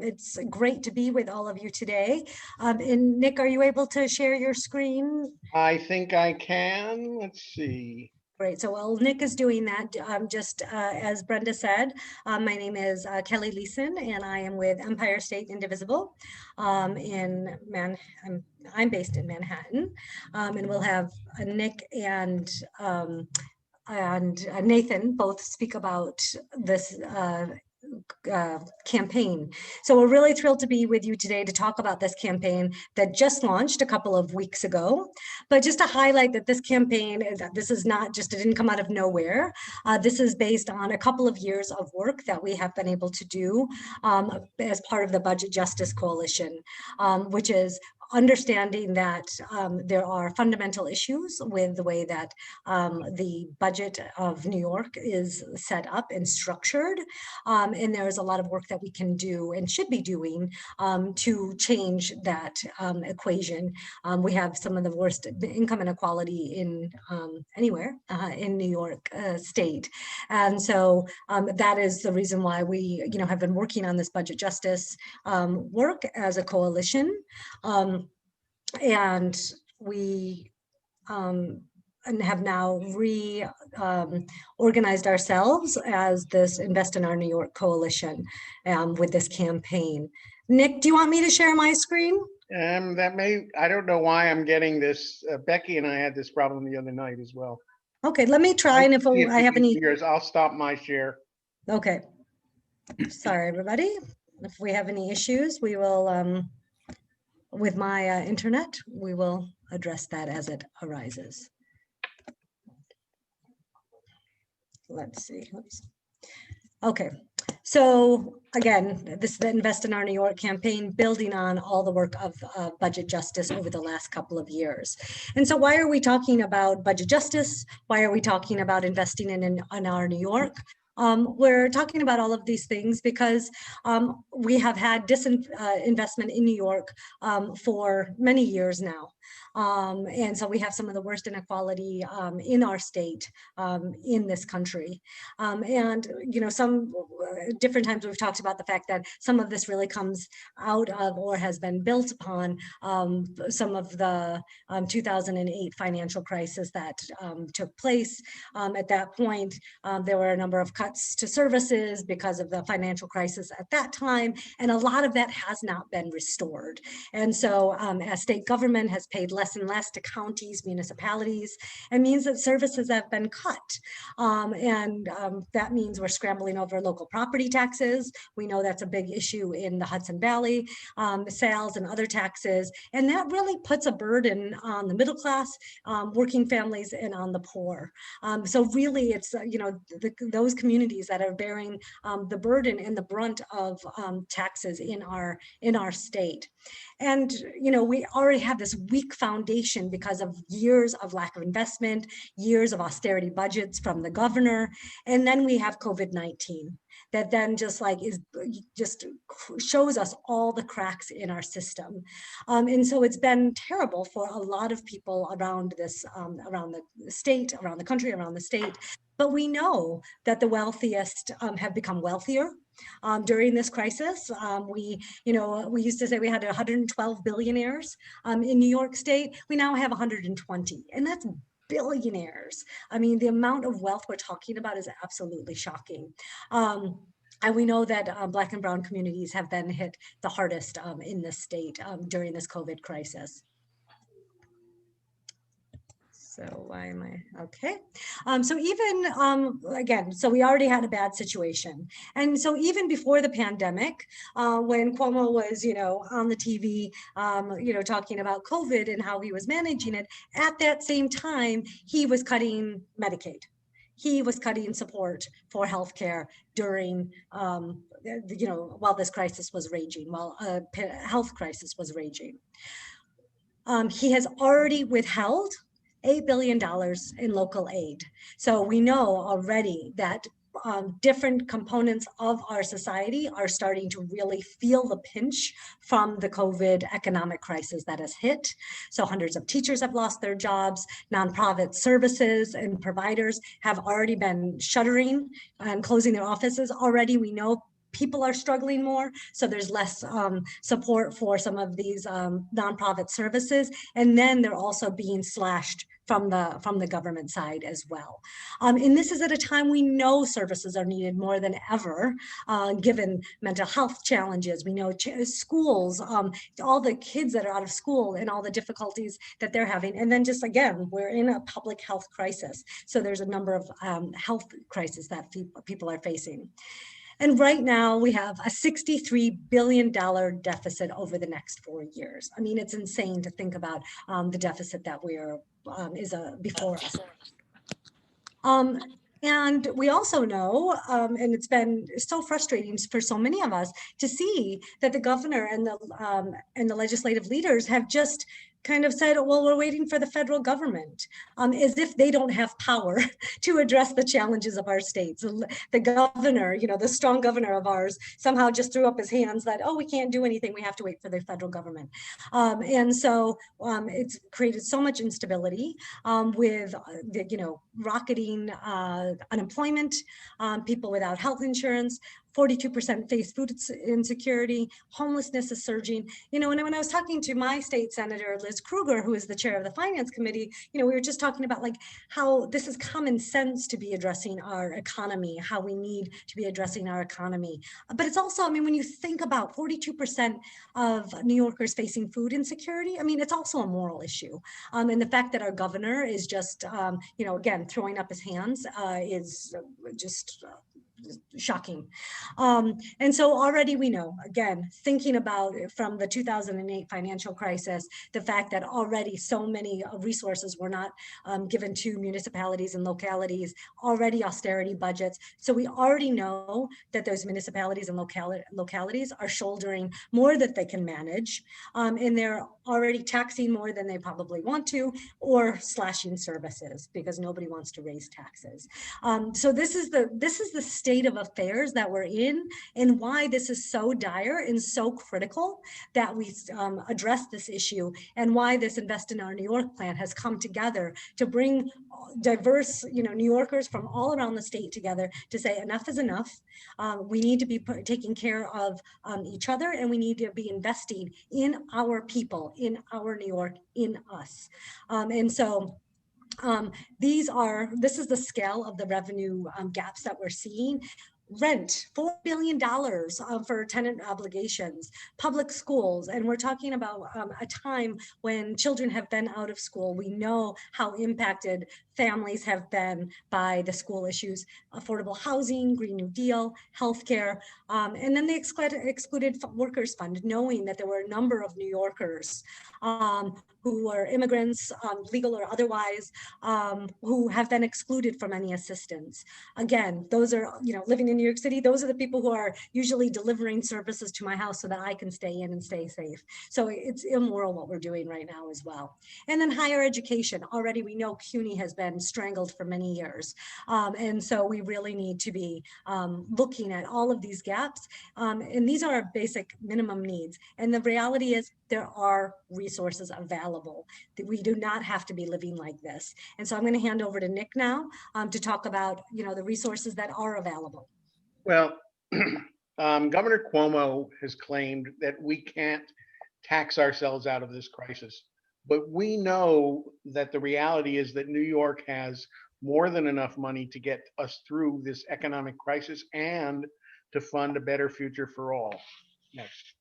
It's great to be with all of you today. And Nick, are you able to share your screen? I think I can. Let's see. Great. So while Nick is doing that, just as Brenda said, my name is Kelly Leeson, and I am with Empire State Indivisible I'm based in Manhattan, and we'll have Nick and Nathan both speak about this campaign. So we're really thrilled to be with you today to talk about this campaign that just launched a couple of weeks ago. But just to highlight that this campaign, this is not just, it didn't come out of nowhere. This is based on a couple of years of work that we have been able to do as part of the Budget Justice Coalition, which is understanding that there are fundamental issues with the way that the budget of New York is set up and structured. And there is a lot of work that we can do and should be doing to change that equation. We have some of the worst income inequality in anywhere in New York State. And so that is the reason why we have been working on this budget justice work as a coalition. And we and have now reorganized ourselves as this Invest in Our New York coalition with this campaign. Nick, do you want me to share my screen? I don't know why I'm getting this. Becky and I had this problem the other night as well. Okay, let me try, and if I have any, I'll stop my share. Okay. Sorry, everybody. If we have any issues, we will, with my internet, we will address that as it arises. Let's see. Okay. So again, this is the Invest in Our New York campaign, building on all the work of budget justice over the last couple of years. And so why are we talking about budget justice? Why are we talking about investing in our New York? We're talking about all of these things because we have had disinvestment in New York for many years now. And so we have some of the worst inequality in our state, in this country. And, some different times we've talked about the fact that some of this really comes out of or has been built upon some of the 2008 financial crisis that took place. At that point, there were a number of cuts to services because of the financial crisis at that time. And a lot of that has not been restored. And so as state government has paid less and less to counties, municipalities, it means that services have been cut. That means we're scrambling over local property taxes. We know that's a big issue in the Hudson Valley, sales and other taxes. And that really puts a burden on the middle class, working families, and on the poor. So really it's, those communities that are bearing the burden and the brunt of taxes in our state. And, we already have this weak foundation because of years of lack of investment, years of austerity budgets from the governor. And then we have COVID-19 that then just shows us all the cracks in our system. And so it's been terrible for a lot of people around this, around the state, around the country, around the state. But we know that the wealthiest have become wealthier during this crisis. We used to say we had 112 billionaires in New York State. We now have 120, and that's billionaires. I mean, the amount of wealth we're talking about is absolutely shocking. And we know that Black and Brown communities have been hit the hardest in this state during this COVID crisis. So why am I, okay. So even, again, so we already had a bad situation. And so even before the pandemic, when Cuomo was, on the TV, talking about COVID and how he was managing it, at that same time, he was cutting Medicaid. He was cutting support for healthcare during, while this crisis was raging, while a health crisis was raging. He has already withheld $8 billion in local aid. So we know already that different components of our society are starting to really feel the pinch from the COVID economic crisis that has hit. So hundreds of teachers have lost their jobs. Nonprofit services and providers have already been shuttering and closing their offices already. We know people are struggling more. So there's less support for some of these nonprofit services. And then they're also being slashed from the government side as well. And this is at a time we know services are needed more than ever, given mental health challenges. We know schools, all the kids that are out of school and all the difficulties that they're having. And then just again, we're in a public health crisis. So there's a number of health crises that people are facing. And right now we have a $63 billion deficit over the next 4 years. I mean, it's insane to think about the deficit that is before us. And we also know, and it's been so frustrating for so many of us to see that the governor and the legislative leaders have just kind of said, well, we're waiting for the federal government, as if they don't have power to address the challenges of our states. The governor, the strong governor of ours, somehow just threw up his hands that, oh, we can't do anything. We have to wait for the federal government. And so it's created so much instability with, rocketing unemployment, people without health insurance, 42% face food insecurity, homelessness is surging. And when I was talking to my state senator, Liz Krueger, who is the chair of the finance committee, we were just talking about like how this is common sense to be addressing our economy, how we need to be addressing our economy. But it's also, I mean, when you think about 42% of New Yorkers facing food insecurity, I mean, it's also a moral issue. And the fact that our governor is just, again, throwing up his hands is just shocking. And so already we know, again, thinking about from the 2008 financial crisis, the fact that already so many resources were not given to municipalities and localities, already austerity budgets. So we already know that those municipalities and localities are shouldering more that they can manage, and they're already taxing more than they probably want to, or slashing services because nobody wants to raise taxes. So this is the state of affairs that we're in, and why this is so dire and so critical that we address this issue, and why this Invest in Our New York plan has come together to bring diverse, New Yorkers from all around the state together to say enough is enough. We need to be taking care of each other, and we need to be investing in our people, in our New York, in us. And so this is the scale of the revenue gaps that we're seeing. Rent, $4 billion for tenant obligations, public schools, and we're talking about a time when children have been out of school. We know how impacted families have been by the school issues, affordable housing, Green New Deal, healthcare, and then the excluded workers fund, knowing that there were a number of New Yorkers who are immigrants, legal or otherwise, who have been excluded from any assistance. Again, those are, living in New York City, those are the people who are usually delivering services to my house so that I can stay in and stay safe. So it's immoral what we're doing right now as well. And then higher education, already we know CUNY has been strangled for many years. And so we really need to be looking at all of these gaps. And these are our basic minimum needs. And the reality is there are resources available. We do not have to be living like this. And so I'm going to hand over to Nick now to talk about, the resources that are available. Well, Governor Cuomo has claimed that we can't tax ourselves out of this crisis. But we know that the reality is that New York has more than enough money to get us through this economic crisis and to fund a better future for all. Next.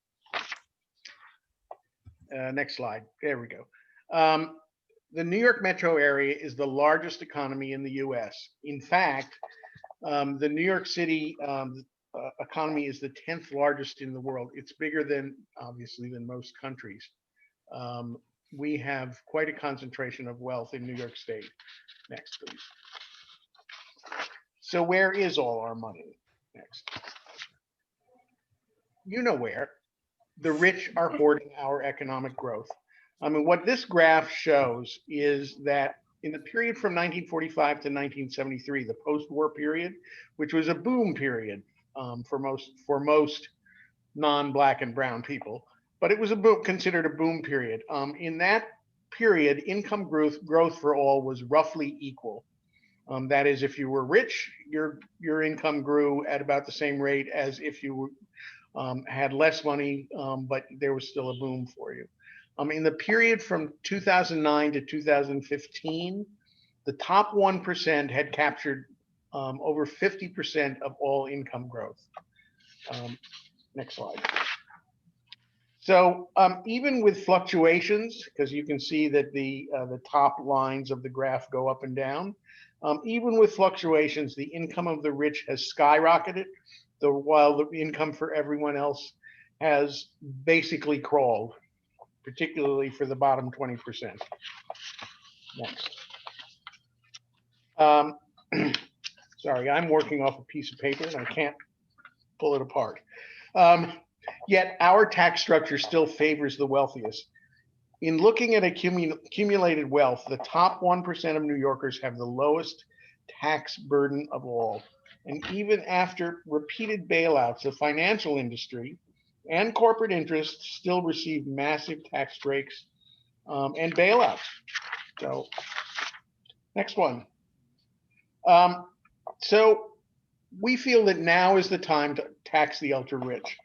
Next slide. There we go. The New York metro area is the largest economy in the US. In fact, the New York City economy is the 10th largest in the world. It's bigger than, obviously, than most countries. We have quite a concentration of wealth in New York State. Next, please. So where is all our money? Next. You know where. The rich are hoarding our economic growth. I mean, what this graph shows is that in the period from 1945 to 1973, the post-war period, which was a boom period for most non-Black and brown people, but it was considered a boom period. In that period, income growth for all was roughly equal. That is, if you were rich, your income grew at about the same rate as if you had less money, but there was still a boom for you. In the period from 2009 to 2015, the top 1% had captured over 50% of all income growth. Next slide. So even with fluctuations, because you can see that the top lines of the graph go up and down, even with fluctuations, the income of the rich has skyrocketed, while the income for everyone else has basically crawled, particularly for the bottom 20%. Next. Sorry, I'm working off a piece of paper and I can't pull it apart. Yet our tax structure still favors the wealthiest. In looking at accumulated wealth, the top 1% of New Yorkers have the lowest tax burden of all. And even after repeated bailouts, the financial industry and corporate interests still receive massive tax breaks and bailouts. So, next one. So we feel that now is the time to tax the ultra rich.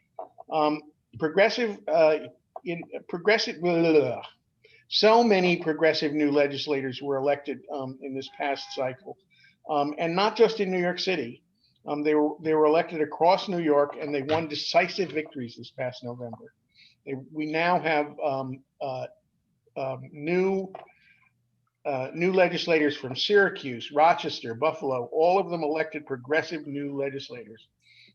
So many progressive new legislators were elected in this past cycle, and not just in New York City. They were elected across New York, and they won decisive victories this past November. We now have new legislators from Syracuse, Rochester, Buffalo, all of them elected progressive new legislators.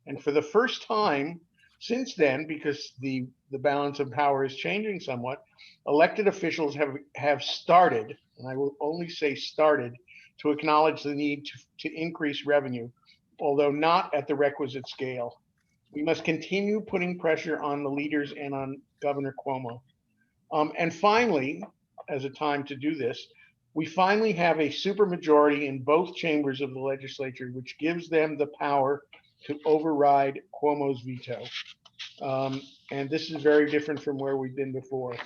And for the first time since then, because the balance of power is changing somewhat, elected officials have started, and I will only say started, to acknowledge the need to increase revenue, although not at the requisite scale. We must continue putting pressure on the leaders and on Governor Cuomo. And finally, as a time to do this, we finally have a supermajority in both chambers of the legislature, which gives them the power to override Cuomo's veto. And this is very different from where we've been before.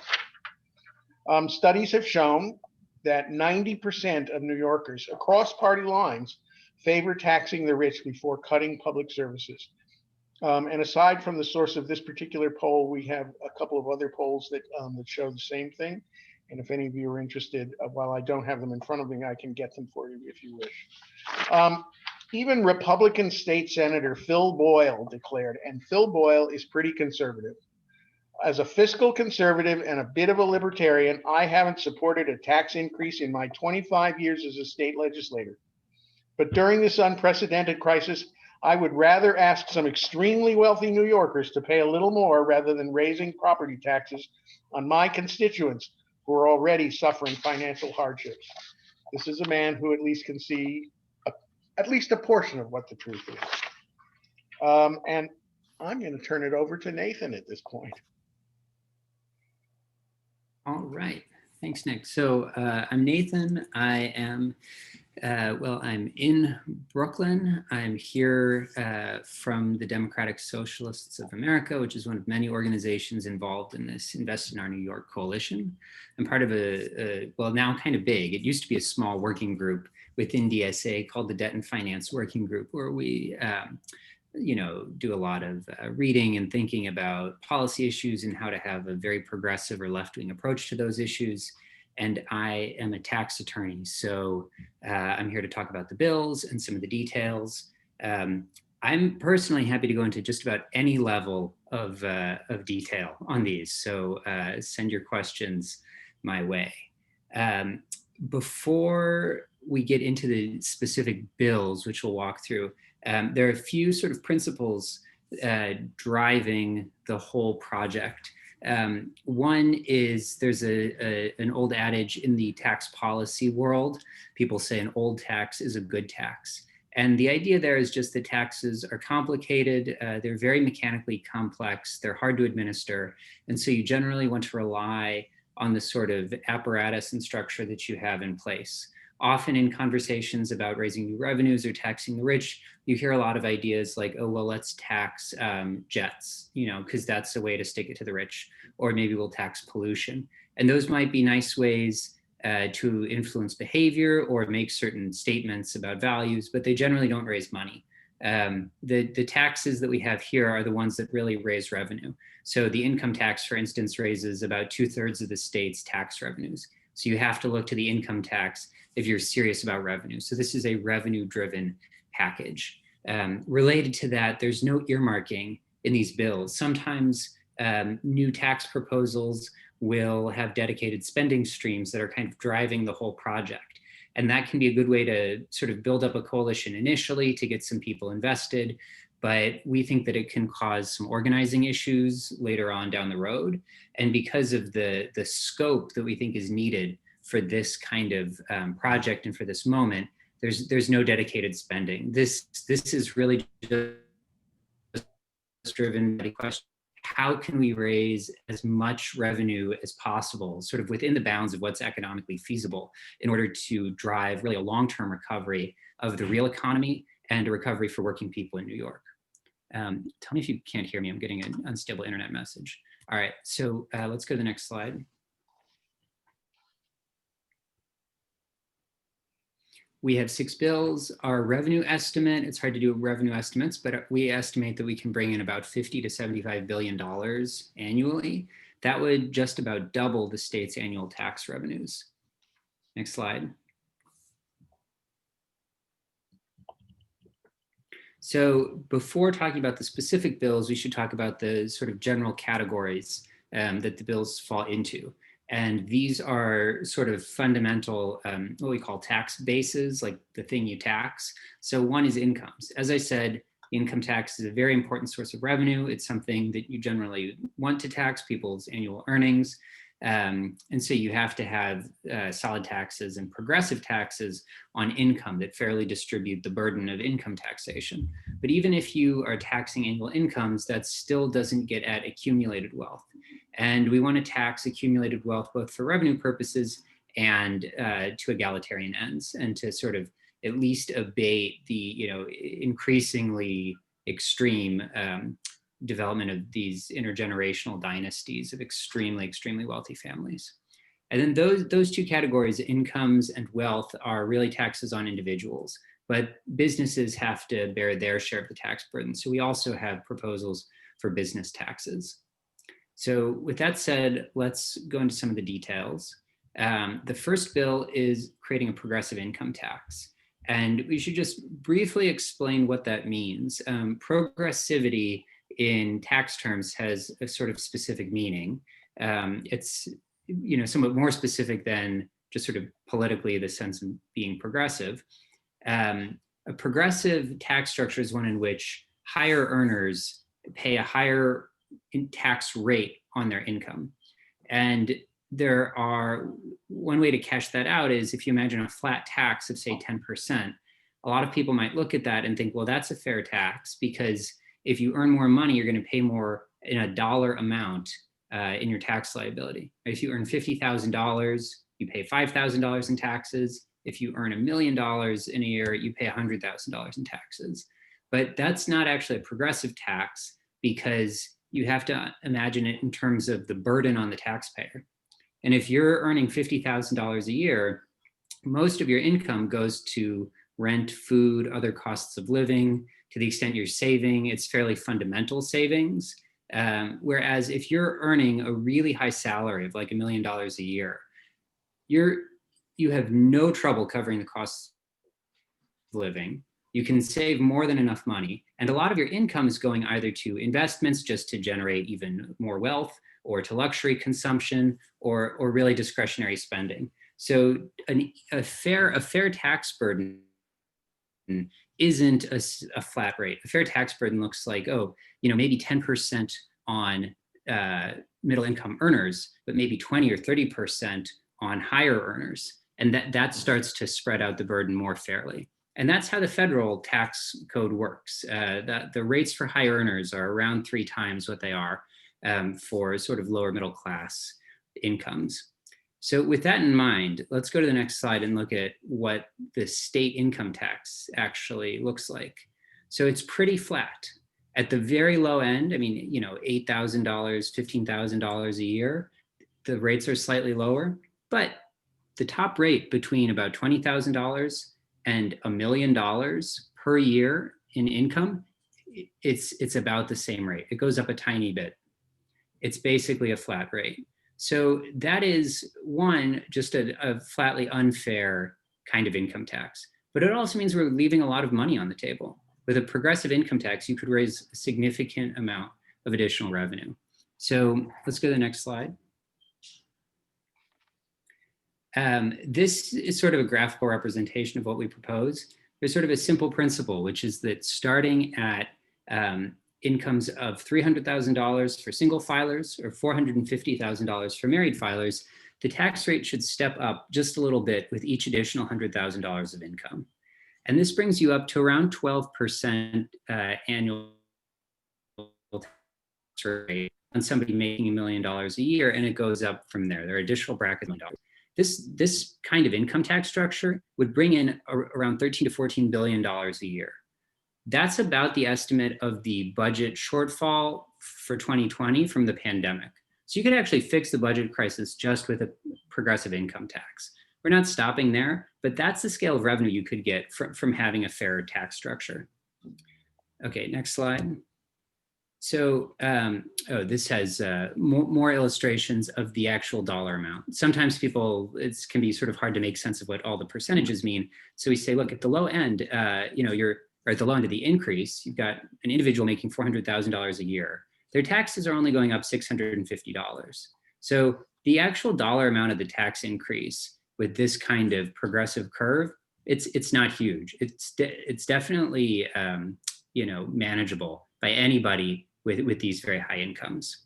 Studies have shown that 90% of New Yorkers across party lines favor taxing the rich before cutting public services. And aside from the source of this particular poll, we have a couple of other polls that show the same thing. And if any of you are interested, while I don't have them in front of me, I can get them for you if you wish. Even Republican State Senator Phil Boyle declared, and Phil Boyle is pretty conservative. As a fiscal conservative and a bit of a libertarian, I haven't supported a tax increase in my 25 years as a state legislator. But during this unprecedented crisis, I would rather ask some extremely wealthy New Yorkers to pay a little more rather than raising property taxes on my constituents who are already suffering financial hardships. This is a man who at least can see at least a portion of what the truth is. And I'm going to turn it over to Nathan at this point. All right. Thanks, Nick. So I'm Nathan. I am, I'm in Brooklyn. I'm here from the Democratic Socialists of America, which is one of many organizations involved in this Invest in Our New York coalition. I'm part of now kind of big. It used to be a small working group within DSA called the Debt and Finance Working Group, where we do a lot of reading and thinking about policy issues and how to have a very progressive or left-wing approach to those issues. And I am a tax attorney, so I'm here to talk about the bills and some of the details. I'm personally happy to go into just about any level of detail on these, so send your questions my way. Before we get into the specific bills, which we'll walk through, there are a few sort of principles driving the whole project. One is there's an old adage in the tax policy world. People say an old tax is a good tax. And the idea there is just that taxes are complicated. They're very mechanically complex. They're hard to administer. And so you generally want to rely on the sort of apparatus and structure that you have in place. Often in conversations about raising new revenues or taxing the rich, you hear a lot of ideas like, oh, well, let's tax jets, because that's a way to stick it to the rich, or maybe we'll tax pollution. And those might be nice ways to influence behavior or make certain statements about values, but they generally don't raise money. The taxes that we have here are the ones that really raise revenue. So the income tax, for instance, raises about 2/3 of the state's tax revenues. So you have to look to the income tax if you're serious about revenue. So this is a revenue-driven package. Related to that, there's no earmarking in these bills. Sometimes new tax proposals will have dedicated spending streams that are kind of driving the whole project. And that can be a good way to sort of build up a coalition initially to get some people invested. But we think that it can cause some organizing issues later on down the road. And because of the scope that we think is needed for this kind of project and for this moment, there's no dedicated spending. This is really just driven by the question, how can we raise as much revenue as possible, sort of within the bounds of what's economically feasible, in order to drive really a long-term recovery of the real economy and a recovery for working people in New York. Tell me if you can't hear me. I'm getting an unstable internet message. All right, so let's go to the next slide. We have 6 bills. Our revenue estimate, it's hard to do revenue estimates, but we estimate that we can bring in about $50 to $75 billion annually. That would just about double the state's annual tax revenues. Next slide. So before talking about the specific bills, we should talk about the sort of general categories that the bills fall into. And these are sort of fundamental, what we call tax bases, like the thing you tax. So one is incomes. As I said, income tax is a very important source of revenue. It's something that you generally want to tax, people's annual earnings. And so you have to have solid taxes and progressive taxes on income that fairly distribute the burden of income taxation. But even if you are taxing annual incomes, that still doesn't get at accumulated wealth. And we want to tax accumulated wealth both for revenue purposes and to egalitarian ends, and to sort of at least abate the increasingly extreme development of these intergenerational dynasties of extremely, extremely wealthy families. And then those two categories, incomes and wealth, are really taxes on individuals, but businesses have to bear their share of the tax burden. So we also have proposals for business taxes. So with that said, let's go into some of the details. The first bill is creating a progressive income tax. And we should just briefly explain what that means. Progressivity in tax terms has a sort of specific meaning. It's somewhat more specific than just sort of politically the sense of being progressive. A progressive tax structure is one in which higher earners pay a higher tax rate on their income. And one way to cash that out is if you imagine a flat tax of say 10%, a lot of people might look at that and think, well, that's a fair tax, because if you earn more money, you're going to pay more in a dollar amount in your tax liability. If you earn $50,000, you pay $5,000 in taxes. If you earn $1 million in a year, you pay $100,000 in taxes. But that's not actually a progressive tax, because you have to imagine it in terms of the burden on the taxpayer. And if you're earning $50,000 a year, most of your income goes to rent, food, other costs of living. To the extent you're saving, it's fairly fundamental savings. Whereas if you're earning a really high salary of like $1 million a year, you have no trouble covering the costs of living. You can save more than enough money. And a lot of your income is going either to investments just to generate even more wealth, or to luxury consumption, or really discretionary spending. So a fair tax burden isn't a flat rate. A fair tax burden looks like, maybe 10% on middle income earners, but maybe 20 or 30% on higher earners. And that starts to spread out the burden more fairly. And that's how the federal tax code works. The rates for high earners are around 3 times what they are for sort of lower middle class incomes. So with that in mind, let's go to the next slide and look at what the state income tax actually looks like. So it's pretty flat. At the very low end, $8,000, $15,000 a year, the rates are slightly lower, but the top rate between about $20,000 and $1 million per year in income, it's about the same rate. It goes up a tiny bit. It's basically a flat rate. So that is one, just a flatly unfair kind of income tax. But it also means we're leaving a lot of money on the table. With a progressive income tax, you could raise a significant amount of additional revenue. So let's go to the next slide. This is sort of a graphical representation of what we propose. There's sort of a simple principle, which is that starting at incomes of $300,000 for single filers or $450,000 for married filers, the tax rate should step up just a little bit with each additional $100,000 of income. And this brings you up to around 12% annual tax rate on somebody making $1 million a year, and it goes up from there. There are additional brackets. This kind of income tax structure would bring in around $13 to $14 billion a year. That's about the estimate of the budget shortfall for 2020 from the pandemic. So you could actually fix the budget crisis just with a progressive income tax. We're not stopping there, but that's the scale of revenue you could get from having a fairer tax structure. Okay, next slide. So, this has more illustrations of the actual dollar amount. Sometimes it can be sort of hard to make sense of what all the percentages mean. So we say, look, at the low end, or at the low end of the increase, you've got an individual making $400,000 a year. Their taxes are only going up $650. So the actual dollar amount of the tax increase with this kind of progressive curve, it's not huge. It's definitely manageable by anybody with these very high incomes.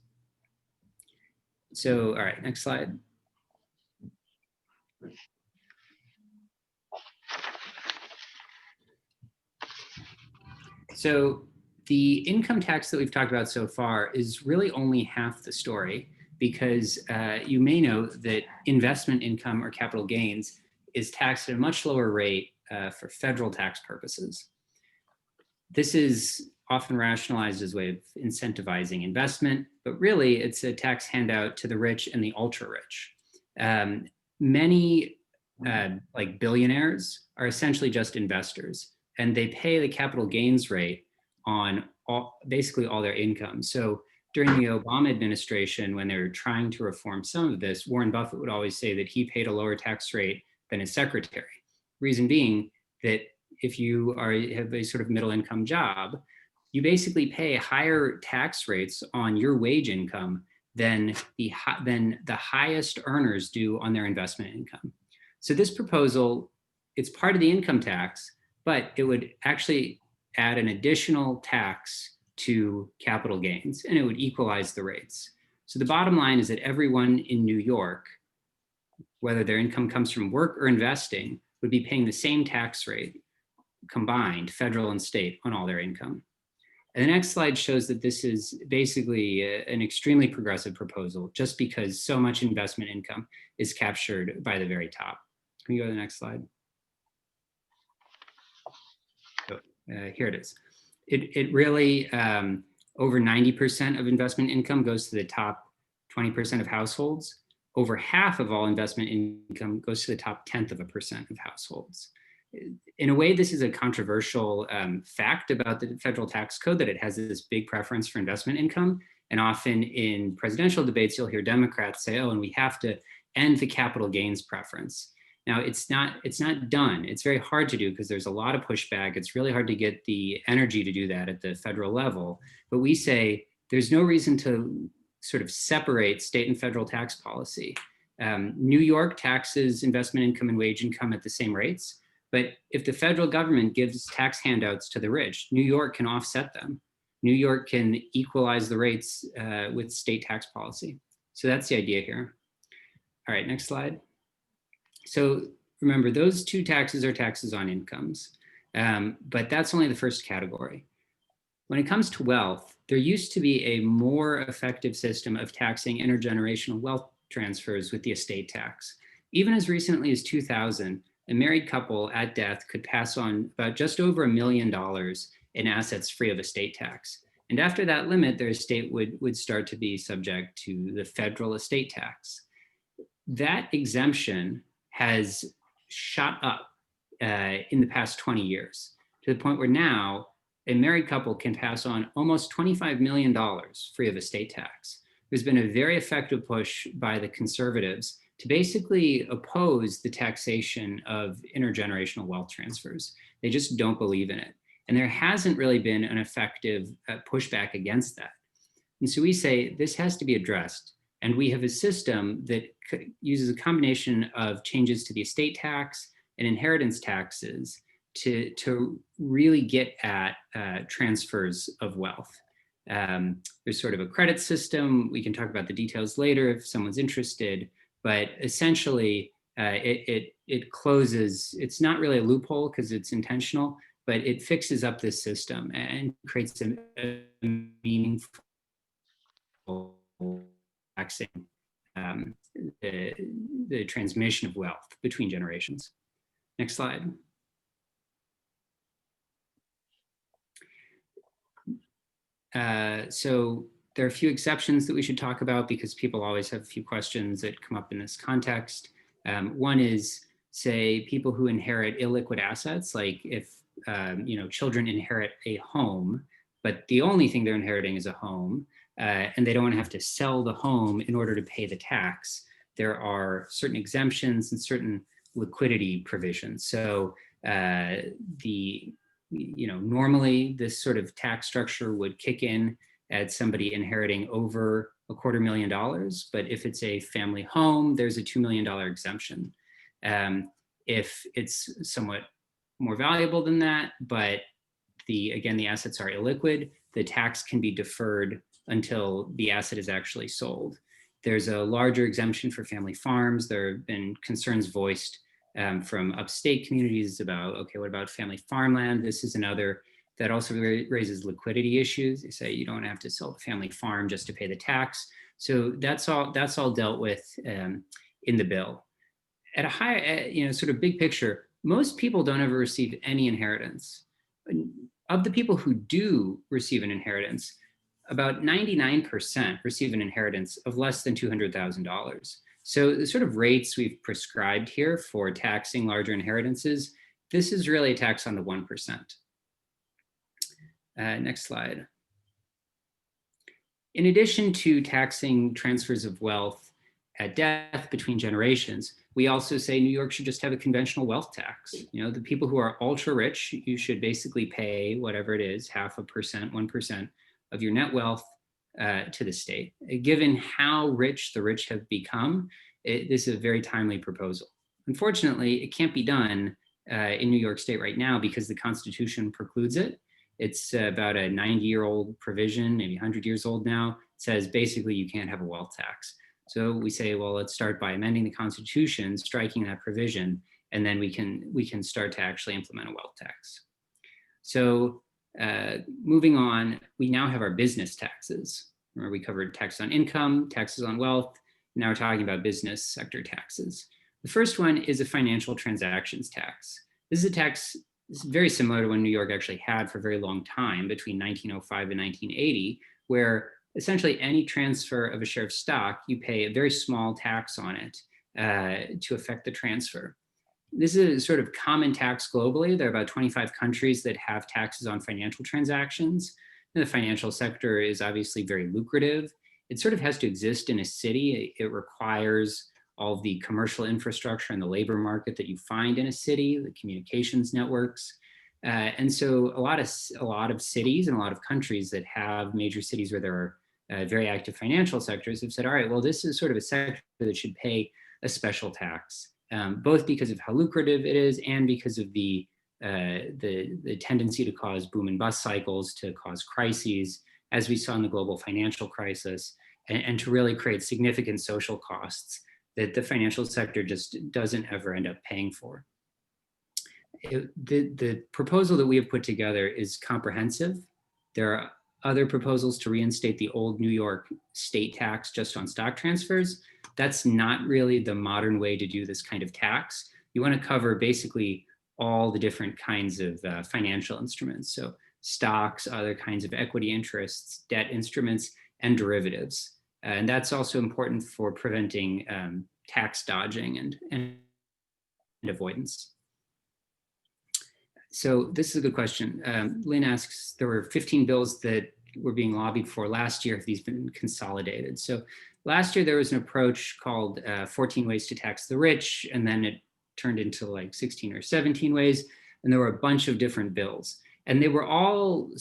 So, all right, next slide. So the income tax that we've talked about so far is really only half the story, because you may know that investment income or capital gains is taxed at a much lower rate for federal tax purposes. This is often rationalized as a way of incentivizing investment, but really it's a tax handout to the rich and the ultra rich. Many like billionaires are essentially just investors, and they pay the capital gains rate on basically all their income. So during the Obama administration, when they were trying to reform some of this, Warren Buffett would always say that he paid a lower tax rate than his secretary. Reason being that if you have a sort of middle income job, you basically pay higher tax rates on your wage income than the highest earners do on their investment income. So this proposal, it's part of the income tax, but it would actually add an additional tax to capital gains, and it would equalize the rates. So the bottom line is that everyone in New York, whether their income comes from work or investing, would be paying the same tax rate combined, federal and state, on all their income. And the next slide shows that this is basically an extremely progressive proposal, just because so much investment income is captured by the very top. Can we go to the next slide? So, here it is. It really, over 90% of investment income goes to the top 20% of households. Over half of all investment income goes to the top 0.1% of households. In a way, this is a controversial fact about the federal tax code, that it has this big preference for investment income. And often in presidential debates, you'll hear Democrats say, oh, and we have to end the capital gains preference. Now, it's not done. It's very hard to do because there's a lot of pushback. It's really hard to get the energy to do that at the federal level. But we say there's no reason to sort of separate state and federal tax policy. New York taxes investment income and wage income at the same rates. But if the federal government gives tax handouts to the rich, New York can offset them. New York can equalize the rates with state tax policy. So that's the idea here. All right, next slide. So remember, those two taxes are taxes on incomes, but that's only the first category. When it comes to wealth, there used to be a more effective system of taxing intergenerational wealth transfers with the estate tax. Even as recently as 2000, a married couple at death could pass on about just over $1 million in assets free of estate tax. And after that limit, their estate would start to be subject to the federal estate tax. That exemption has shot up in the past 20 years, to the point where now a married couple can pass on almost $25 million free of estate tax. There's been a very effective push by the conservatives to basically oppose the taxation of intergenerational wealth transfers. They just don't believe in it. And there hasn't really been an effective pushback against that. And so we say this has to be addressed. And we have a system that uses a combination of changes to the estate tax and inheritance taxes to really get at transfers of wealth. There's sort of a credit system. We can talk about the details later if someone's interested, but essentially it closes, it's not really a loophole because it's intentional, but it fixes up this system and creates a meaningful taxing the transmission of wealth between generations. Next slide. So there are a few exceptions that we should talk about because people always have a few questions that come up in this context. One is, say, people who inherit illiquid assets, like if children inherit a home, but the only thing they're inheriting is a home, and they don't want to have to sell the home in order to pay the tax. There are certain exemptions and certain liquidity provisions. So normally this sort of tax structure would kick in at somebody inheriting over $250,000, but if it's a family home, there's a $2 million exemption. If it's somewhat more valuable than that, but the assets are illiquid, the tax can be deferred until the asset is actually sold. There's a larger exemption for family farms. There have been concerns voiced from upstate communities about, okay, what about family farmland? This is another that also raises liquidity issues. They say you don't have to sell the family farm just to pay the tax. So that's all dealt with in the bill. At a high, sort of big picture, most people don't ever receive any inheritance. Of the people who do receive an inheritance, about 99% receive an inheritance of less than $200,000. So the sort of rates we've prescribed here for taxing larger inheritances, this is really a tax on the 1%. Next slide. In addition to taxing transfers of wealth at death between generations, we also say New York should just have a conventional wealth tax. The people who are ultra rich, you should basically pay whatever it is, 0.5%, 1% of your net wealth to the state. Given how rich the rich have become, this is a very timely proposal. Unfortunately, it can't be done in New York State right now because the Constitution precludes it. It's about a 90-year-old provision, maybe 100 years old now. It says basically you can't have a wealth tax. So we say, well, let's start by amending the Constitution, striking that provision, and then we can start to actually implement a wealth tax. So moving on, we now have our business taxes. Remember, we covered taxes on income, taxes on wealth. Now we're talking about business sector taxes. The first one is a financial transactions tax. This is a tax very similar to what New York actually had for a very long time between 1905 and 1980, where essentially any transfer of a share of stock, you pay a very small tax on it to affect the transfer. This is a sort of common tax globally. There are about 25 countries that have taxes on financial transactions. And the financial sector is obviously very lucrative. It sort of has to exist in a city. It requires all of the commercial infrastructure and the labor market that you find in a city, the communications networks. And so a lot of cities and a lot of countries that have major cities where there are very active financial sectors have said, all right, well, this is sort of a sector that should pay a special tax, both because of how lucrative it is and because of the tendency to cause boom and bust cycles, to cause crises, as we saw in the global financial crisis, and to really create significant social costs that the financial sector just doesn't ever end up paying for. The proposal that we have put together is comprehensive. There are other proposals to reinstate the old New York state tax just on stock transfers. That's not really the modern way to do this kind of tax. You want to cover basically all the different kinds of financial instruments. So stocks, other kinds of equity interests, debt instruments, and derivatives. And that's also important for preventing tax dodging and avoidance. So this is a good question. Lynn asks, there were 15 bills that were being lobbied for last year. Have these been consolidated? So last year there was an approach called 14 ways to tax the rich, and then it turned into like 16 or 17 ways, and there were a bunch of different bills. And they were all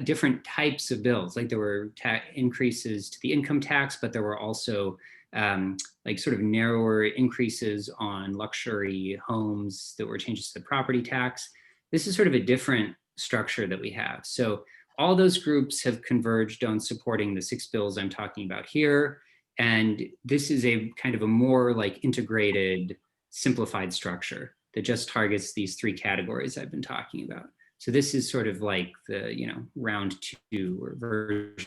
different types of bills. Like there were increases to the income tax, but there were also like sort of narrower increases on luxury homes that were changes to the property tax. This is sort of a different structure that we have. So all those groups have converged on supporting the 6 bills I'm talking about here. And this is a kind of a more like integrated, simplified structure that just targets these 3 categories I've been talking about. So this is sort of like the, you know, round 2 or version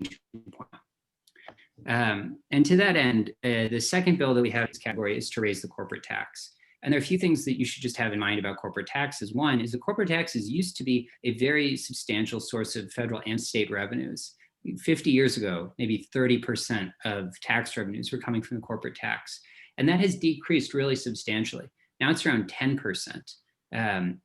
2.0. And to that end, the second bill that we have in this category is to raise the corporate tax. And there are a few things that you should just have in mind about corporate taxes. One is the corporate taxes used to be a very substantial source of federal and state revenues. 50 years ago, maybe 30% of tax revenues were coming from the corporate tax. And that has decreased really substantially. Now it's around 10%.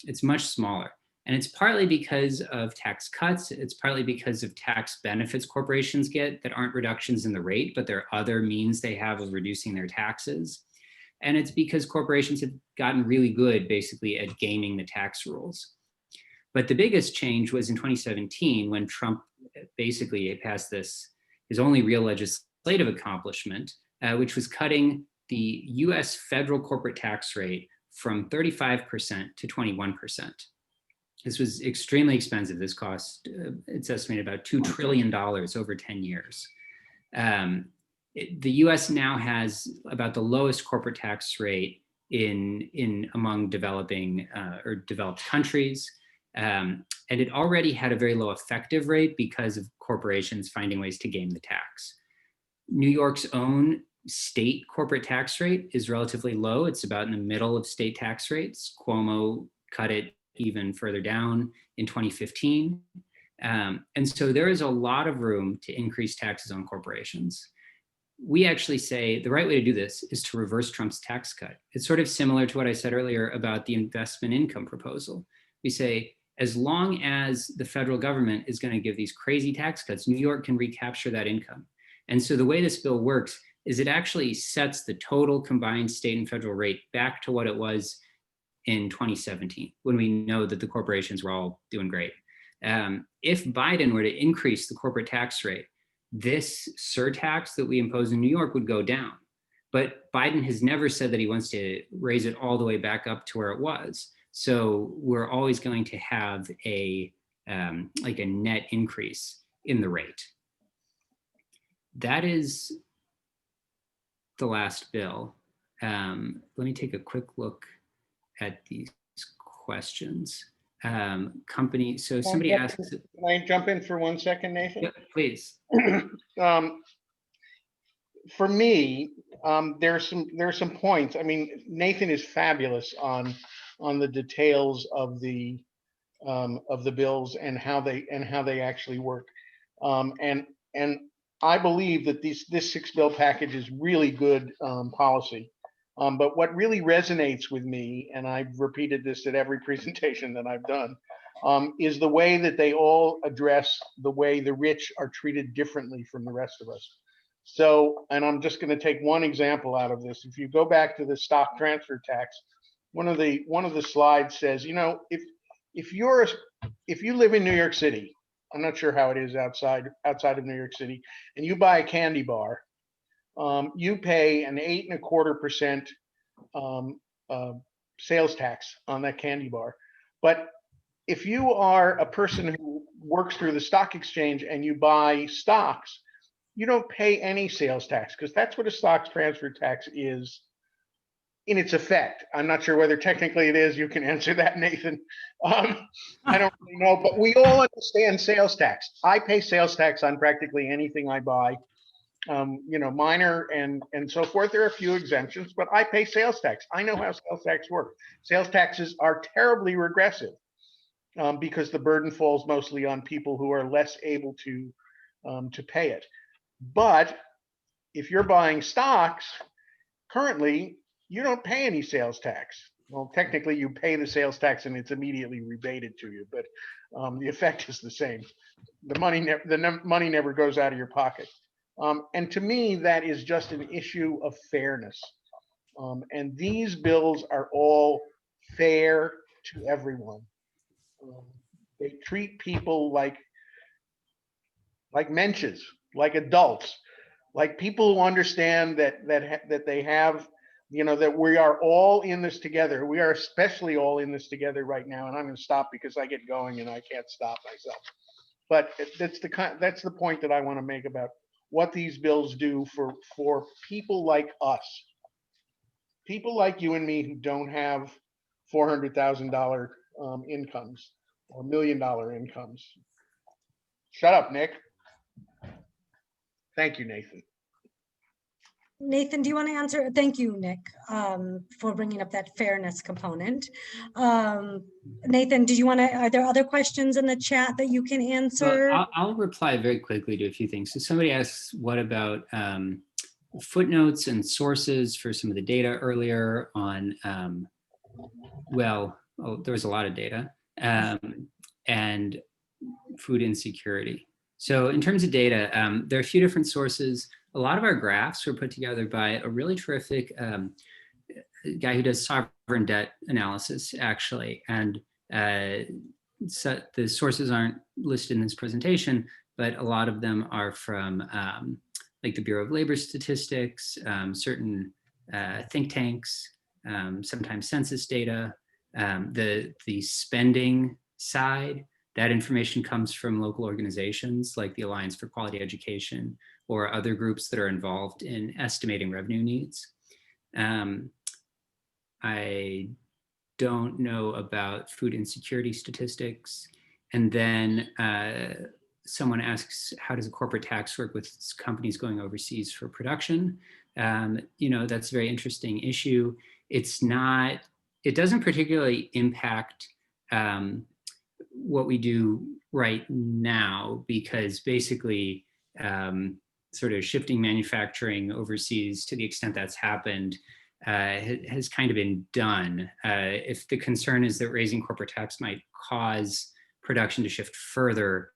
It's much smaller. And it's partly because of tax cuts. It's partly because of tax benefits corporations get that aren't reductions in the rate, but there are other means they have of reducing their taxes. And it's because corporations have gotten really good basically at gaming the tax rules. But the biggest change was in 2017 when Trump basically passed this, his only real legislative accomplishment, which was cutting the US federal corporate tax rate from 35% to 21%. This was extremely expensive. This cost, it's estimated about $2 trillion over 10 years. The US now has about the lowest corporate tax rate among developing or developed countries. And it already had a very low effective rate because of corporations finding ways to game the tax. New York's own state corporate tax rate is relatively low. It's about in the middle of state tax rates. Cuomo cut it even further down in 2015. And so there is a lot of room to increase taxes on corporations. We actually say the right way to do this is to reverse Trump's tax cut. It's sort of similar to what I said earlier about the investment income proposal. We say, as long as the federal government is going to give these crazy tax cuts, New York can recapture that income. And so the way this bill works is it actually sets the total combined state and federal rate back to what it was in 2017, when we know that the corporations were all doing great. If Biden were to increase the corporate tax rate, this surtax that we impose in New York would go down. But Biden has never said that he wants to raise it all the way back up to where it was. So we're always going to have like a net increase in the rate. That is the last bill. Let me take a quick look at these questions. So somebody asks. Can I jump in for 1 second, Nathan? Yeah, please. For me, there are some points. I mean, Nathan is fabulous on the details of the bills and how they actually work. And I believe that this 6 bill package is really good policy. But what really resonates with me, and I've repeated this at every presentation that I've done, is the way that they all address the way the rich are treated differently from the rest of us. So, and I'm just going to take one example out of this. If you go back to the stock transfer tax, one of the slides says, you know, if you live in New York City, I'm not sure how it is outside of New York City, and you buy a candy bar, you pay an 8.25% sales tax on that candy bar. But if you are a person who works through the stock exchange and you buy stocks, you don't pay any sales tax, because that's what a stock transfer tax is in its effect. I'm not sure whether technically it is. You can answer that, Nathan. I don't really know, but we all understand sales tax. I pay sales tax on practically anything I buy. You know, minor and so forth. There are a few exemptions, but I pay sales tax. I know how sales tax works. Sales taxes are terribly regressive because the burden falls mostly on people who are less able to pay it. But if you're buying stocks, currently you don't pay any sales tax. Well, technically you pay the sales tax and it's immediately rebated to you, but the effect is the same. The money never goes out of your pocket. And to me, that is just an issue of fairness. And these bills are all fair to everyone. They treat people like mensches, like adults, like people who understand that they have, that we are all in this together. We are especially all in this together right now. And I'm going to stop because I get going and I can't stop myself. But that's the point that I want to make about what these bills do for people like us, people like you and me who don't have $400,000 incomes or $1 million incomes. Shut up, Nick. Thank you, Nathan. Nathan, do you want to answer? Thank you, Nick, for bringing up that fairness component. Nathan, do you want to, are there other questions in the chat that you can answer? Well, I'll reply very quickly to a few things. So somebody asks, what about footnotes and sources for some of the data earlier on, there was a lot of data, and food insecurity. So in terms of data, there are a few different sources. A lot of our graphs were put together by a really terrific guy who does sovereign debt analysis, actually. And so the sources aren't listed in this presentation, but a lot of them are from like the Bureau of Labor Statistics, certain think tanks, sometimes census data. The spending side, that information comes from local organizations like the Alliance for Quality Education or other groups that are involved in estimating revenue needs. I don't know about food insecurity statistics. And then someone asks, how does a corporate tax work with companies going overseas for production? That's a very interesting issue. It doesn't particularly impact what we do right now, because basically sort of shifting manufacturing overseas, to the extent that's happened, has kind of been done. If the concern is that raising corporate tax might cause production to shift further,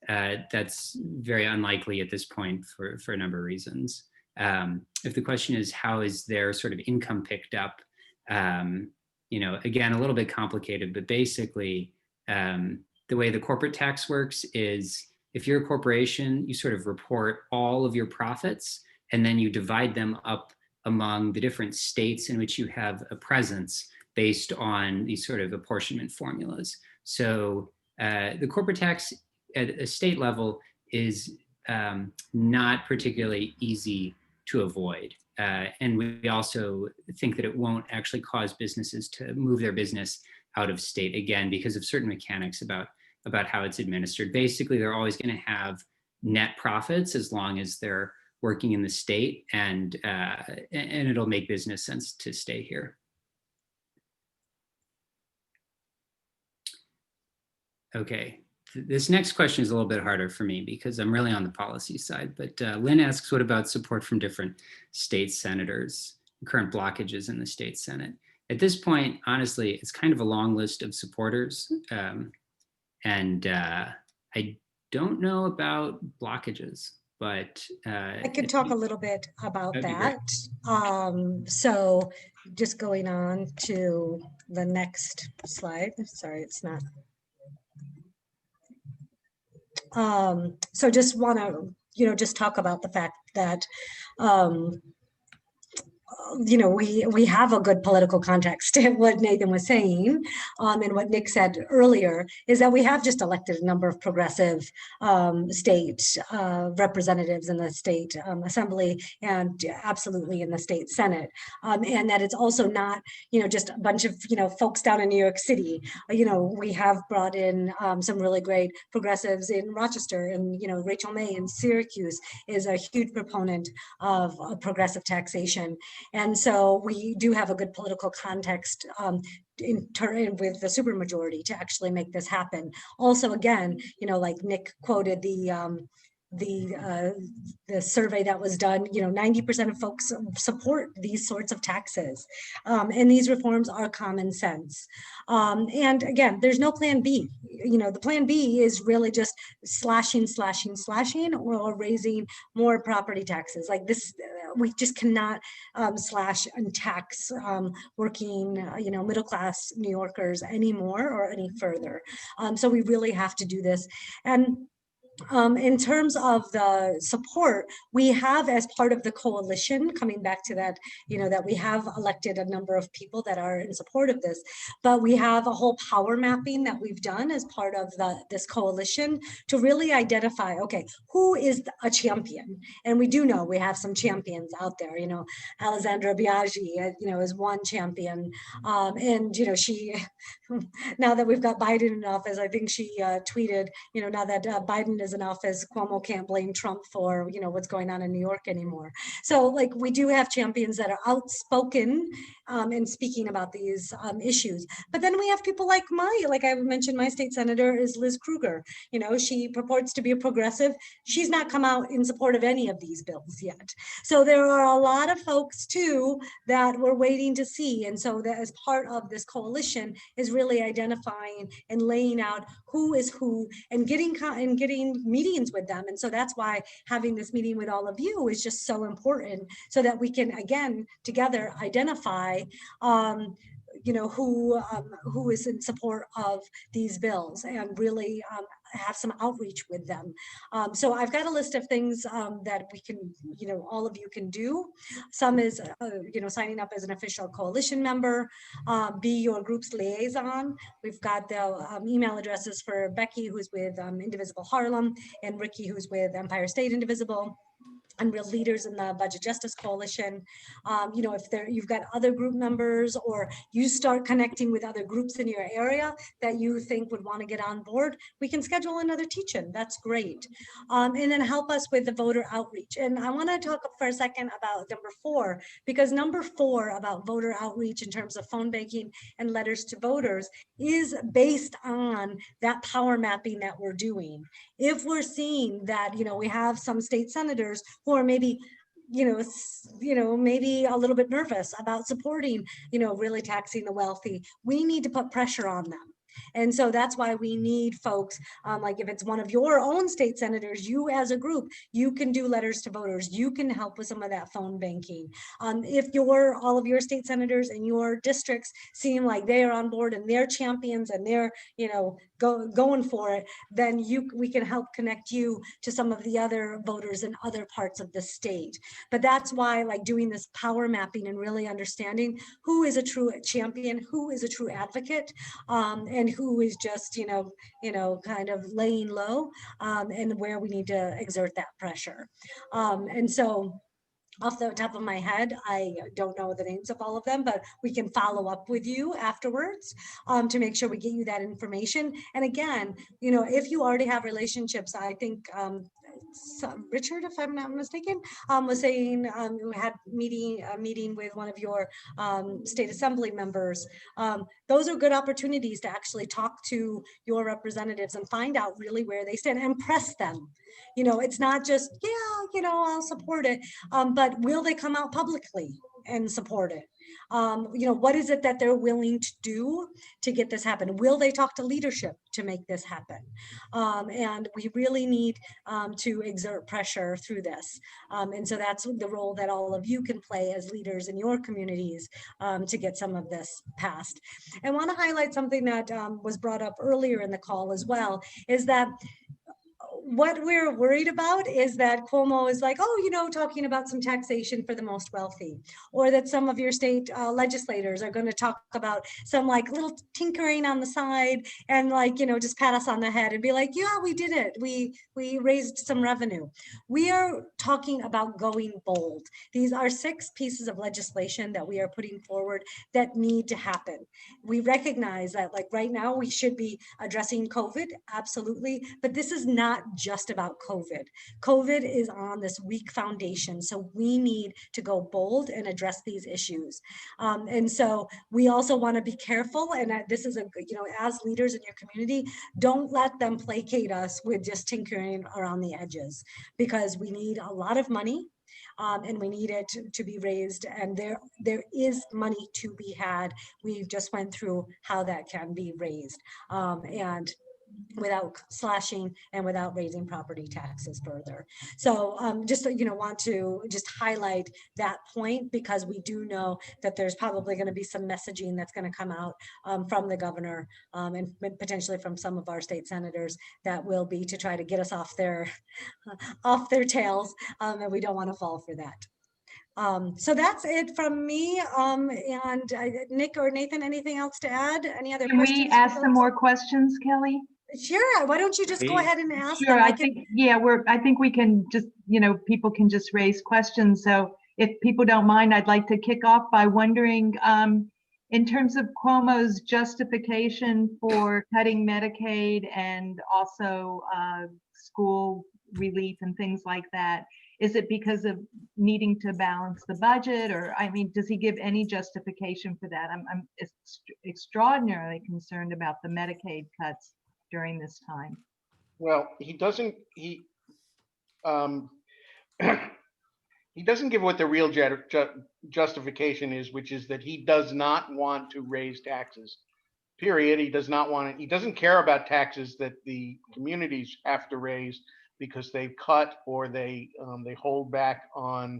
that's very unlikely at this point for a number of reasons. If the question is, how is their sort of income picked up, again, a little bit complicated, but basically the way the corporate tax works is, if you're a corporation, you sort of report all of your profits and then you divide them up among the different states in which you have a presence based on these sort of apportionment formulas. So the corporate tax at a state level is not particularly easy to avoid. And we also think that it won't actually cause businesses to move their business out of state, again, because of certain mechanics about how it's administered. Basically, they're always going to have net profits as long as they're working in the state, and it'll make business sense to stay here. Okay, this next question is a little bit harder for me because I'm really on the policy side, but Lynn asks, what about support from different state senators, current blockages in the state Senate? At this point, honestly, it's kind of a long list of supporters, and I don't know about blockages, but I could talk a little bit about that'd be that. So just going on to the next slide. Sorry, it's not. So just want to, just talk about the fact that, we have a good political context. What Nathan was saying, and what Nick said earlier, is that we have just elected a number of progressive state representatives in the state assembly, and absolutely in the state Senate, and that it's also not, just a bunch of, folks down in New York City. We have brought in some really great progressives in Rochester, and Rachel May in Syracuse is a huge proponent of progressive taxation. And so we do have a good political context with the supermajority to actually make this happen. Also, again, like Nick quoted the the survey that was done, 90% of folks support these sorts of taxes. And these reforms are common sense. And again, there's no plan B. The plan B is really just slashing, or raising more property taxes. Like this, we just cannot slash and tax working, middle class New Yorkers anymore or any further. So we really have to do this. And in terms of the support, we have, as part of the coalition, coming back to that, that we have elected a number of people that are in support of this, but we have a whole power mapping that we've done as part of this coalition to really identify, okay, who is a champion? And we do know we have some champions out there, Alessandra Biaggi, is one champion. And, she, now that we've got Biden in office, I think she tweeted, now that Biden is in office, Cuomo can't blame Trump for, what's going on in New York anymore. So like we do have champions that are outspoken and speaking about these issues. But then we have people like I mentioned, my state senator is Liz Krueger. She purports to be a progressive. She's not come out in support of any of these bills yet. So there are a lot of folks too that we're waiting to see. And so that as part of this coalition is really identifying and laying out who is who and getting meetings with them. And so that's why having this meeting with all of you is just so important, so that we can again together identify who is in support of these bills and really have some outreach with them. So I've got a list of things that we can, all of you can do. Some is, signing up as an official coalition member, be your group's liaison. We've got the email addresses for Becky, who's with Indivisible Harlem, and Ricky, who's with Empire State Indivisible, and real leaders in the Budget Justice Coalition. If you've got other group members, or you start connecting with other groups in your area that you think would want to get on board, we can schedule another teach-in. That's great. And then help us with the voter outreach. And I want to talk for a second about number 4, because number 4 about voter outreach in terms of phone banking and letters to voters is based on that power mapping that we're doing. If we're seeing that, we have some state senators who are maybe, maybe a little bit nervous about supporting, really taxing the wealthy, we need to put pressure on them. And so that's why we need folks, like if it's one of your own state senators, you as a group, you can do letters to voters, you can help with some of that phone banking. If all of your state senators and your districts seem like they are on board and they're champions and they're, going for it, then we can help connect you to some of the other voters in other parts of the state. But that's why doing this power mapping and really understanding who is a true champion, who is a true advocate, and who is just, kind of laying low, and where we need to exert that pressure. And so off the top of my head, I don't know the names of all of them, but we can follow up with you afterwards to make sure we get you that information. And again, if you already have relationships, I think Richard, if I'm not mistaken, was saying who had a meeting with one of your state assembly members. Those are good opportunities to actually talk to your representatives and find out really where they stand and press them. It's not just, I'll support it, but will they come out publicly and support it? What is it that they're willing to do to get this happen? Will they talk to leadership to make this happen? And we really need to exert pressure through this. And so that's the role that all of you can play as leaders in your communities to get some of this passed. I want to highlight something that was brought up earlier in the call as well, is that what we're worried about is that Cuomo is like, talking about some taxation for the most wealthy, or that some of your state legislators are going to talk about some little tinkering on the side and just pat us on the head and be like, yeah, we did it. We raised some revenue. We are talking about going bold. These are 6 pieces of legislation that we are putting forward that need to happen. We recognize that right now we should be addressing COVID, absolutely, but this is not just about COVID. COVID is on this weak foundation. So we need to go bold and address these issues. And so we also want to be careful. And this is as leaders in your community, don't let them placate us with just tinkering around the edges, because we need a lot of money. And we need it to be raised, and there is money to be had. We just went through how that can be raised, and without slashing and without raising property taxes further. So just want to just highlight that point, because we do know that there's probably going to be some messaging that's going to come out from the governor and potentially from some of our state senators that will be to try to get us off their tails, and we don't want to fall for that. So that's it from me. And Nick or Nathan, anything else to add? Any other Can questions? we ask some more questions, Kelly? Sure. Why don't you just go Please. ahead and ask Sure, them? I think, yeah, I think we can just, people can just raise questions. So if people don't mind, I'd like to kick off by wondering, in terms of Cuomo's justification for cutting Medicaid and also school relief and things like that, is it because of needing to balance the budget? Or, I mean, does he give any justification for that? I'm extraordinarily concerned about the Medicaid cuts during this time. Well, he doesn't give what the real justification is, which is that he does not want to raise taxes, period. He does not want it. He doesn't care about taxes that the communities have to raise because they cut or they hold back on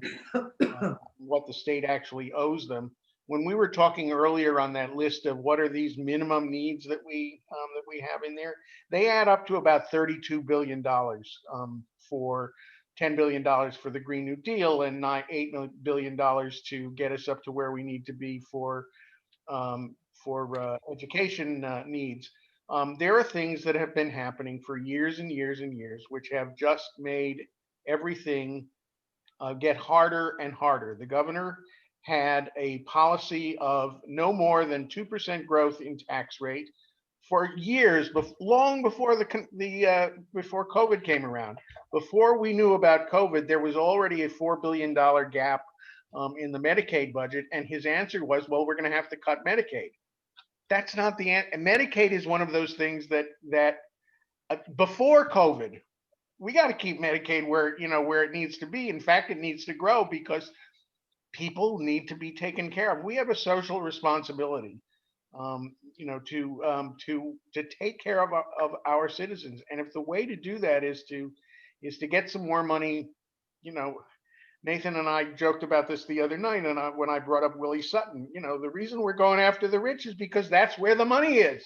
what the state actually owes them. When we were talking earlier on that list of what are these minimum needs that we have in there, they add up to about $32 billion for $10 billion for the Green New Deal and $8 billion to get us up to where we need to be for education needs. There are things that have been happening for years and years and years, which have just made everything get harder and harder. The governor had a policy of no more than 2% growth in tax rate for years, long before before COVID came around. Before we knew about COVID, there was already a $4 billion gap in the Medicaid budget, and his answer was, "Well, we're going to have to cut Medicaid." That's not the answer. Medicaid is one of those things that before COVID, we got to keep Medicaid where it needs to be. In fact, it needs to grow because people need to be taken care of. We have a social responsibility, to take care of our citizens. And if the way to do that is to get some more money, Nathan and I joked about this the other night, and when I brought up Willie Sutton, the reason we're going after the rich is because that's where the money is.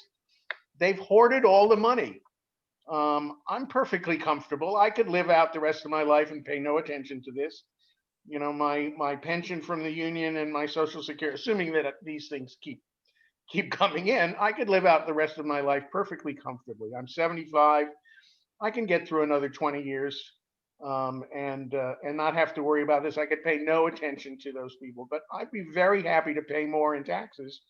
They've hoarded all the money. I'm perfectly comfortable. I could live out the rest of my life and pay no attention to this. My pension from the union and my Social Security, assuming that these things keep coming in, I could live out the rest of my life perfectly comfortably. I'm 75. I can get through another 20 years and not have to worry about this. I could pay no attention to those people, but I'd be very happy to pay more in taxes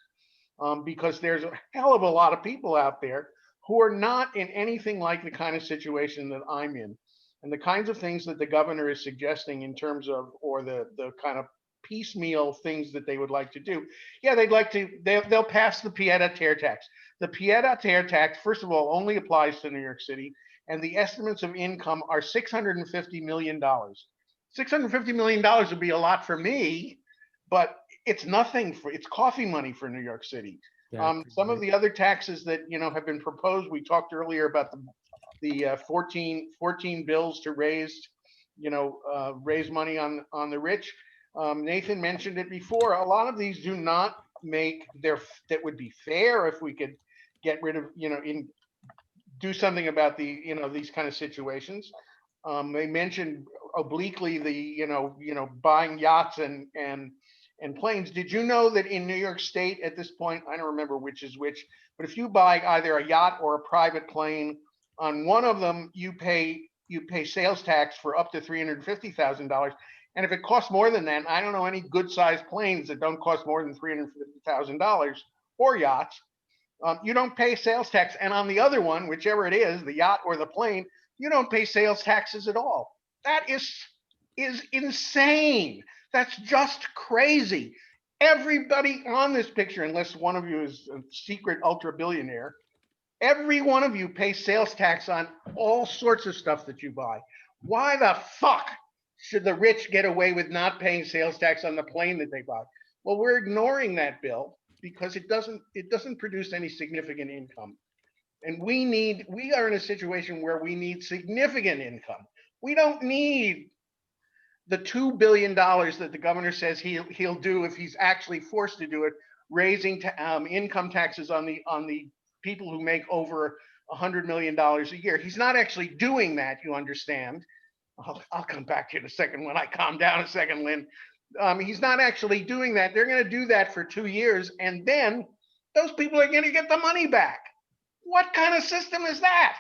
because there's a hell of a lot of people out there who are not in anything like the kind of situation that I'm in. And the kinds of things that the governor is suggesting in terms of, or the kind of piecemeal things that they would like to do. Yeah, they'll pass the pied-à-terre tax. The pied-à-terre tax, first of all, only applies to New York City, and the estimates of income are $650 million. $650 million would be a lot for me, but it's nothing it's coffee money for New York City. Some of the other taxes that have been proposed, we talked earlier about the 14 bills to raise money on the rich. Nathan mentioned it before. A lot of these do not make that would be fair if we could get rid of do something about these kind of situations. They mentioned obliquely the buying yachts and planes. Did you know that in New York State at this point, I don't remember which is which, but if you buy either a yacht or a private plane, on one of them you pay sales tax for up to $350,000. And if it costs more than that, I don't know any good sized planes that don't cost more than $350,000 or yachts. You don't pay sales tax. And on the other one, whichever it is, the yacht or the plane, You don't pay sales taxes at all. That is insane. That's just crazy. Everybody on this picture, unless one of you is a secret ultra billionaire, every one of you pays sales tax on all sorts of stuff that you buy. Why the fuck should the rich get away with not paying sales tax on the plane that they buy? Well, we're ignoring that bill because it doesn't produce any significant income. And we are in a situation where we need significant income. We don't need the $2 billion that the governor says he'll do if he's actually forced to do it, raising income taxes on the people who make over $100 million a year. He's not actually doing that, you understand. I'll come back to you in a second when I calm down a second, Lynn. He's not actually doing that. They're going to do that for 2 years, and then those people are going to get the money back. What kind of system is that?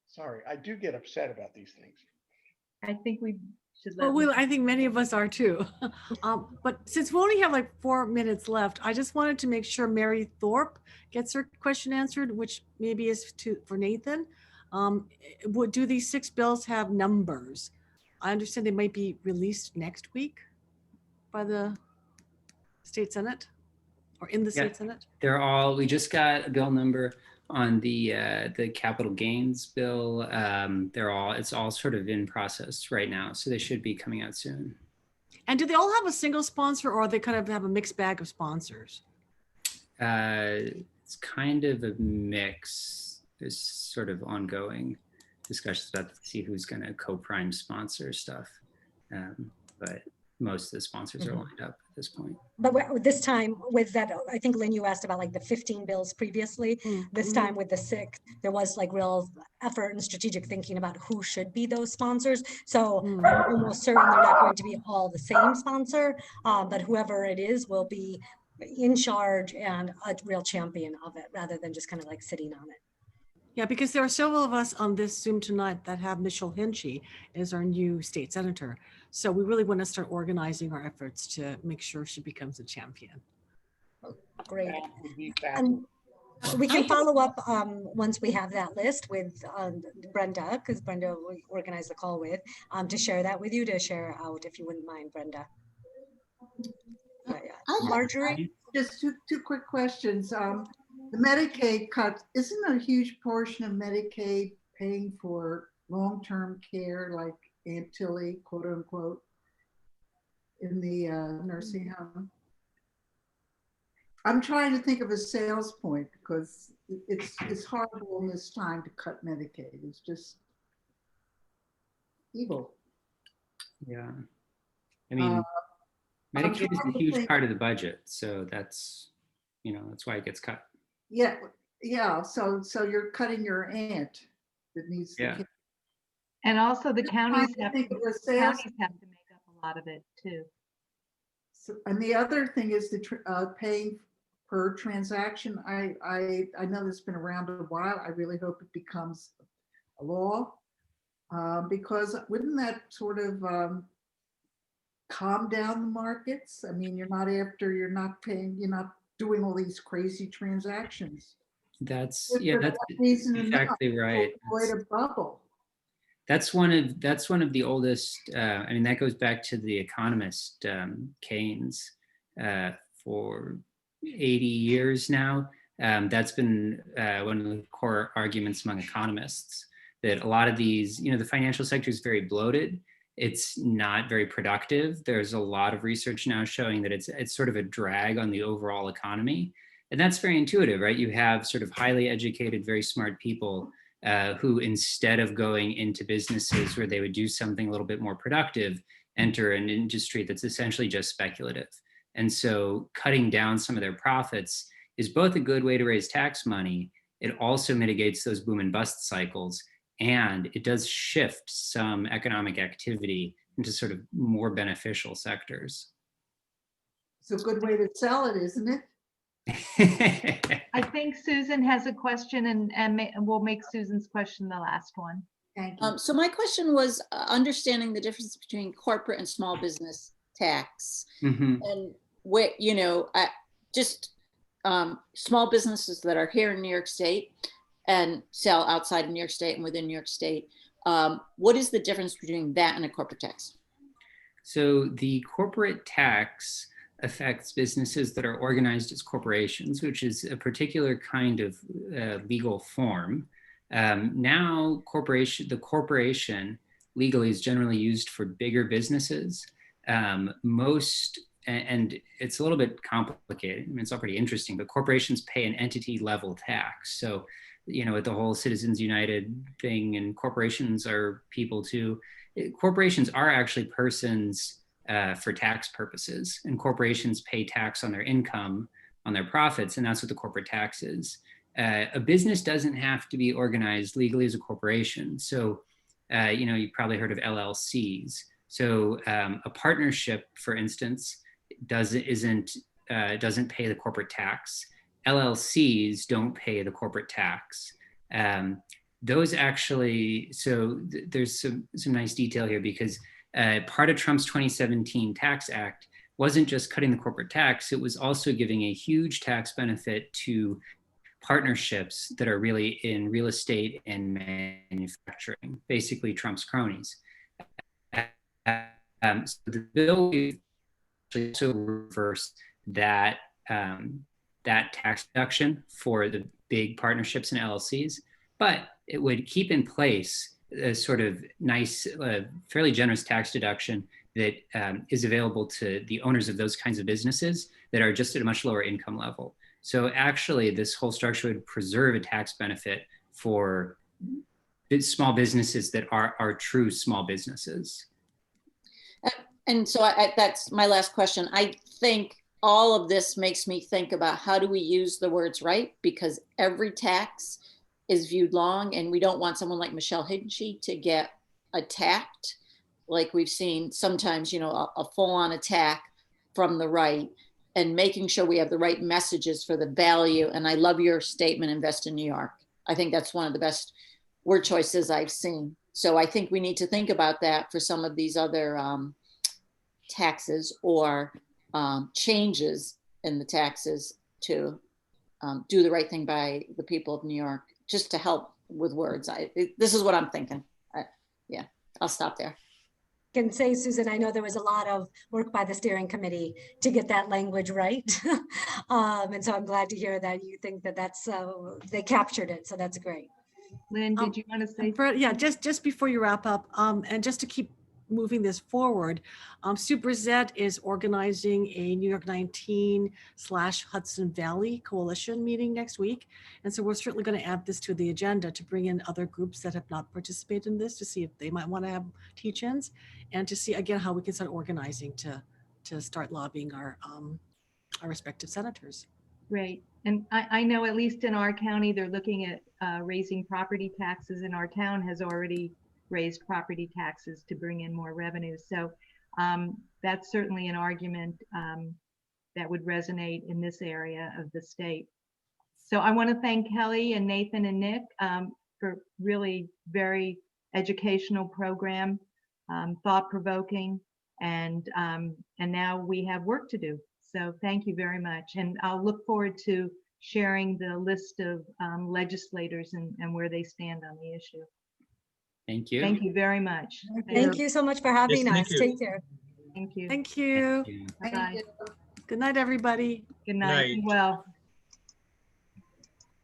Sorry, I do get upset about these things. I think we should Well, I think many of us are too. But since we only have like 4 minutes left, I just wanted to make sure Mary Thorpe gets her question answered, which maybe is for Nathan. Do these 6 bills have numbers? I understand they might be released next week by the state Senate or in the state Senate. We just got a bill number on the capital gains bill. It's all sort of in process right now. So they should be coming out soon. And do they all have a single sponsor, or they kind of have a mixed bag of sponsors? It's kind of a mix. There's sort of ongoing discussions about to see who's going to co-prime sponsor stuff. But most of the sponsors are lined up at this point. But this time with that, I think Lynn, you asked about like the 15 bills previously. This time with the 6, there was like real effort and strategic thinking about who should be those sponsors. So I'm almost certain they're not going to be all the same sponsor, but whoever it is will be in charge and a real champion of it rather than just kind of like sitting on it. Yeah, because there are several of us on this Zoom tonight that have Michelle Hinchy as our new state senator. So we really want to start organizing our efforts to make sure she becomes a champion. Great. And we can follow up once we have that list with Brenda, because Brenda we organized the call with, to share that with you, to share out if you wouldn't mind, Brenda. Marjorie? Just two quick questions. The Medicaid cuts, isn't a huge portion of Medicaid paying for long-term care like Aunt Tilly, quote unquote, in the nursing home? I'm trying to think of a sales point because it's horrible in this time to cut Medicaid. It's just evil. Yeah. I mean, Medicaid is a huge part of the budget. So that's why it gets cut. Yeah. So you're cutting your aunt that needs the care. And also the counties have to make up a lot of it too. So, and the other thing is the paying per transaction. I know this has been around a while. I really hope it becomes a law because wouldn't that sort of calm down the markets? I mean, you're not doing all these crazy transactions. That's exactly right. Avoid a bubble. That's one of the oldest. I mean, that goes back to the economist Keynes for 80 years now. That's been one of the core arguments among economists, that a lot of these, the financial sector is very bloated. It's not very productive. There's a lot of research now showing that it's sort of a drag on the overall economy. And that's very intuitive, right? You have sort of highly educated, very smart people who, instead of going into businesses where they would do something a little bit more productive, enter an industry that's essentially just speculative. And so cutting down some of their profits is both a good way to raise tax money. It also mitigates those boom and bust cycles. And it does shift some economic activity into sort of more beneficial sectors. It's a good way to sell it, isn't it? I think Susan has a question and we'll make Susan's question the last one. Thank you. So my question was understanding the difference between corporate and small business tax. And what, just small businesses that are here in New York State. and sell outside of New York State and within New York State. What is the difference between that and a corporate tax? So the corporate tax affects businesses that are organized as corporations, which is a particular kind of legal form. Now, the corporation legally is generally used for bigger businesses. And it's a little bit complicated. I mean, it's all pretty interesting, but corporations pay an entity level tax. So, with the whole Citizens United thing, and corporations are people too. Corporations are actually persons for tax purposes, and corporations pay tax on their income, on their profits, and that's what the corporate tax is. A business doesn't have to be organized legally as a corporation. So, you've probably heard of LLCs. So a partnership, for instance, doesn't pay the corporate tax. LLCs don't pay the corporate tax. Those actually, there's some nice detail here, because part of Trump's 2017 Tax Act wasn't just cutting the corporate tax, it was also giving a huge tax benefit to partnerships that are really in real estate and manufacturing, basically Trump's cronies. So the bill actually also reversed that tax deduction for the big partnerships and LLCs, but it would keep in place a sort of nice, fairly generous tax deduction that is available to the owners of those kinds of businesses that are just at a much lower income level. So actually, this whole structure would preserve a tax benefit for small businesses that are true small businesses. And so that's my last question. I think all of this makes me think about, how do we use the words right? Because every tax is viewed long, and we don't want someone like Michelle Hinchy to get attacked, like we've seen sometimes, a full-on attack from the right, and making sure we have the right messages for the value. And I love your statement, invest in New York. I think that's one of the best word choices I've seen. So I think we need to think about that for some of these other taxes or changes in the taxes to do the right thing by the people of New York, just to help with words. This is what I'm thinking. Yeah, I'll stop there. Can say, Susan, I know there was a lot of work by the steering committee to get that language right. And so I'm glad to hear that you think that that's, they captured it. So that's great. Lynn, did you want to say? Yeah, just before you wrap up, and just to keep moving this forward, Sue Brissett is organizing a New York 19/Hudson Valley Coalition meeting next week. And so we're certainly going to add this to the agenda to bring in other groups that have not participated in this, to see if they might want to have teach-ins, and to see again how we can start organizing to start lobbying our respective senators. Great. And I know at least in our county, they're looking at raising property taxes, and our town has already raised property taxes to bring in more revenue. So that's certainly an argument that would resonate in this area of the state. So I want to thank Kelly and Nathan and Nick for really very educational program, thought-provoking, and now we have work to do. So thank you very much. And I'll look forward to sharing the list of legislators and where they stand on the issue. Thank you. Thank you very much. Thank you so much for having us. Take care. Thank you. Thank you. Thank you. Bye-bye. Good night, everybody. Good night. Be well.